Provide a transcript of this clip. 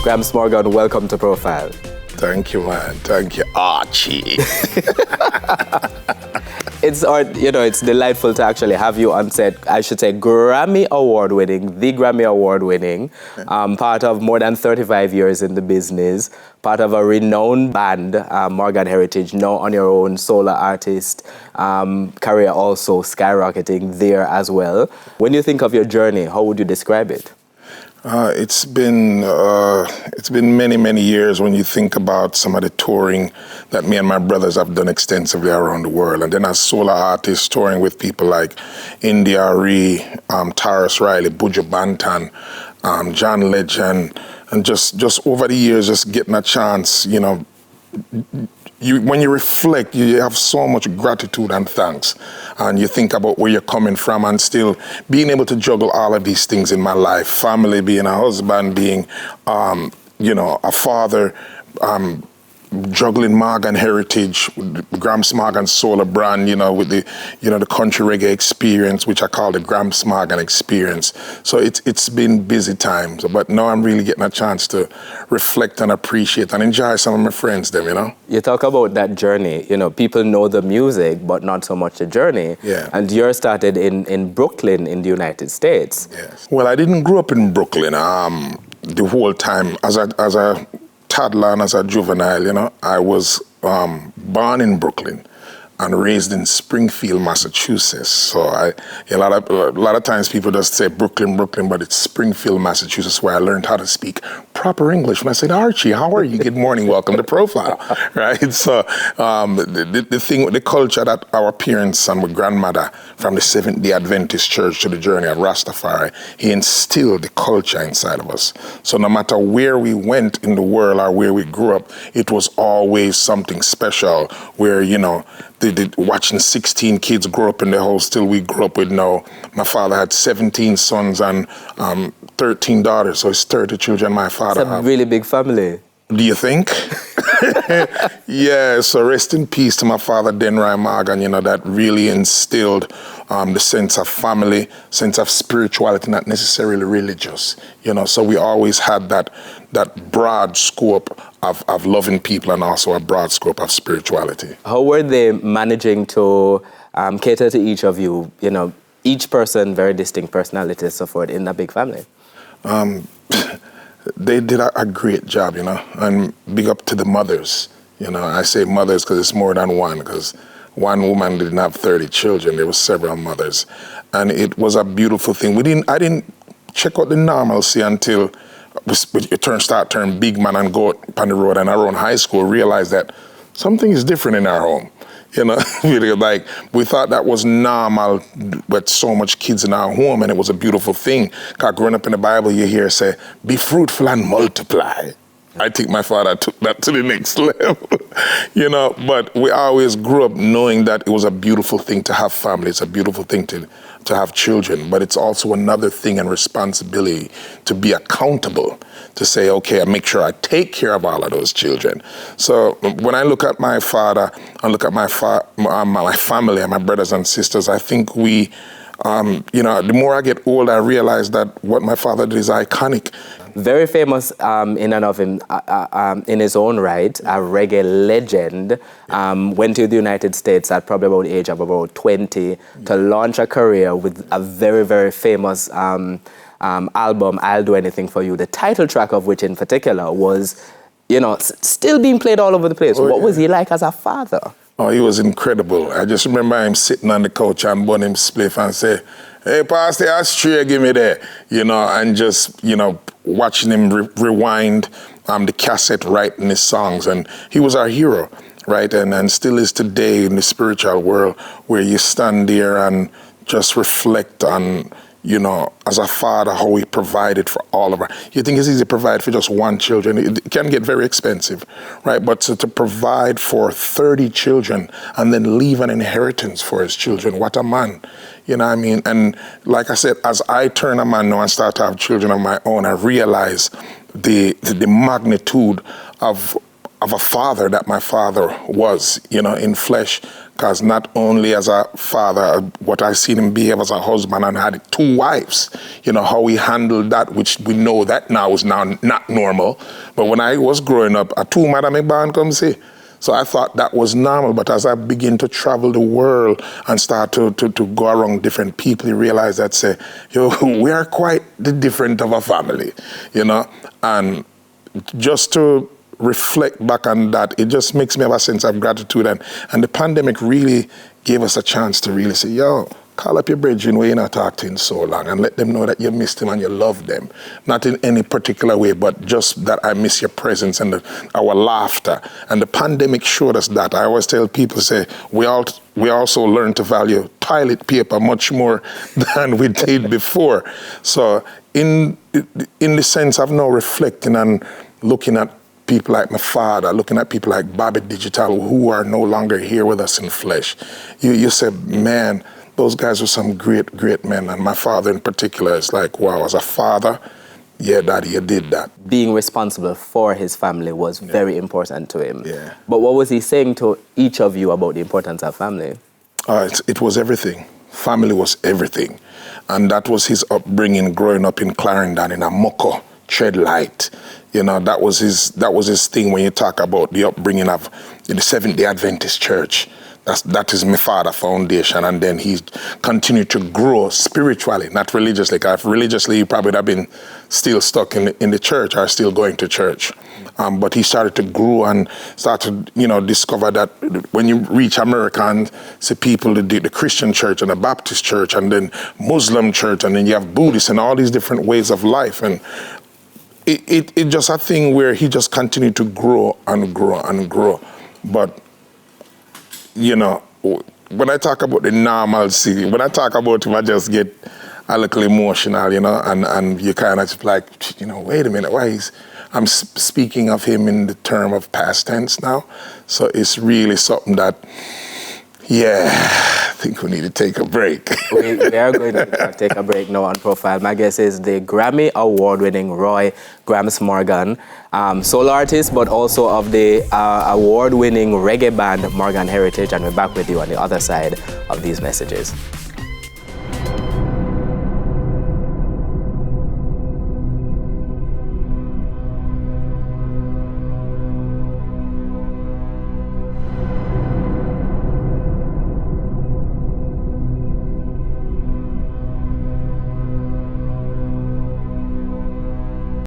Gramps Morgan, welcome to Profile. Thank you, man. Thank you, Archie. It's delightful to actually have you on set. I should say the Grammy Award-winning, part of more than 35 years in the business, part of a renowned band, Morgan Heritage, now on your own solo artist, career also skyrocketing there as well. When you think of your journey, how would you describe it? It's been many, many years when you think about some of the touring that me and my brothers have done extensively around the world. And then as solo artists touring with people like India Ree, Taras Riley, Buju Banton, John Legend, and just over the years, just getting a chance, when you reflect, you have so much gratitude and thanks. And you think about where you're coming from and still being able to juggle all of these things in my life. Family, being a husband, being, a father, juggling Morgan Heritage, Gramps Morgan Solar brand, with the country reggae experience, which I call the Gramps Morgan experience. So it's been busy times, but now I'm really getting a chance to reflect and appreciate and enjoy some of my friends, You talk about that journey, people know the music, but not so much the journey. Yeah. And you started in Brooklyn in the United States. Yes. Well, I didn't grow up in Brooklyn the whole time. As a toddler and as a juvenile, I was born in Brooklyn and raised in Springfield, Massachusetts. So a lot of times people just say Brooklyn, but it's Springfield, Massachusetts, where I learned how to speak proper English. When I said, Archie, how are you? Good morning, welcome to Profile, right? So the culture that our parents and my grandmother from the Seventh-day Adventist Church to the journey of Rastafari, he instilled the culture inside of us. So no matter where we went in the world or where we grew up, it was always something special where, watching 16 kids grow up in the house till we grew up with now. My father had 17 sons and 13 daughters, so it's 30 children my father had. It's a really big family. Do you think? Yeah, so rest in peace to my father, Denry Morgan, that really instilled the sense of family, sense of spirituality, not necessarily religious, so we always had that broad scope of loving people and also a broad scope of spirituality. How were they managing to cater to each of you, each person, very distinct personalities and so forth in that big family? They did a great job, and big up to the mothers. I say mothers because it's more than one, because one woman didn't have 30 children. There were several mothers. And it was a beautiful thing. I didn't check out the normalcy until you start turning big man and go on the road and around high school, realize that something is different in our home. Really, like we thought that was normal with so much kids in our home, and it was a beautiful thing. Because growing up in the Bible, you hear say, be fruitful and multiply. I think my father took that to the next level, but we always grew up knowing that it was a beautiful thing to have family. It's a beautiful thing to have children, but it's also another thing and responsibility to be accountable, to say, okay, I make sure I take care of all of those children. So when I look at my father and look at my family and my brothers and sisters, I think we, the more I get older, I realize that what my father did is iconic. Very famous in and of him, in his own right, a reggae legend. Went to the United States at probably about the age of about 20 to launch a career with a very, very famous album, I'll Do Anything For You, the title track of which in particular was, still being played all over the place. What was he like as a father? Oh, he was incredible. I just remember him sitting on the couch and burning him spliff and say, hey, pass the ashtray, give me that, and just, watching him rewind the cassette, writing his songs. And he was our hero, right? And still is today in the spiritual world, where you stand there and just reflect on, as a father, how he provided for all of our. You think it's easy to provide for just one children? It can get very expensive, right? But to provide for 30 children and then leave an inheritance for his children, what a man. You know what I mean? And like I said, as I turn a man now and start to have children of my own, I realize the magnitude of a father that my father was, in flesh. Because not only as a father, what I seen him behave as a husband and had 2 wives, you know, how he handled that, which we know that now is now not normal. But when I was growing up, a 2 madam me born come see. So I thought that was normal, but as I begin to travel the world and start to go around different people, you realize that, say, yo, we are quite the different of a family, you know? And just to reflect back on that, it just makes me have a sense of gratitude. And the pandemic really gave us a chance to really say, yo, call up your brethren where you're not talked to in so long and let them know that you missed them and you love them. Not in any particular way, but just that I miss your presence and our laughter. And the pandemic showed us that. I always tell people, say, we also learned to value toilet paper much more than we did before. So in the sense of now reflecting and looking at people like my father, looking at people like Bobby Digital, who are no longer here with us in flesh, you say, man, those guys were some great, great men. And my father in particular is like, wow, as a father, yeah, Daddy, you did that. Being responsible for his family was very important to him. Yeah. But what was he saying to each of you about the importance of family? It was everything. Family was everything. And that was his upbringing, growing up in Clarendon, in Amoko, Tread Light. You know, that was his thing when you talk about the upbringing of the Seventh-day Adventist Church. That is my father foundation, and then he's continued to grow spiritually, not religiously. Because religiously, he probably would have been still stuck in the church or still going to church. But he started to grow and started, you know, discover that when you reach America and see people, the Christian church and the Baptist church and then Muslim church, and then you have Buddhists and all these different ways of life. And it just a thing where he just continued to grow and grow and grow. But you know, when I talk about the normalcy, when I talk about him, I just get a little emotional, you know, and you kind of just like, you know, wait a minute, I'm speaking of him in the term of past tense now. So it's really something that, yeah, I think we need to take a break. We are going to take a break now on Profile. My guest is the Grammy Award-winning Roy Gramps Morgan, solo artist, but also of the award-winning reggae band Morgan Heritage. And we're back with you on the other side of these messages.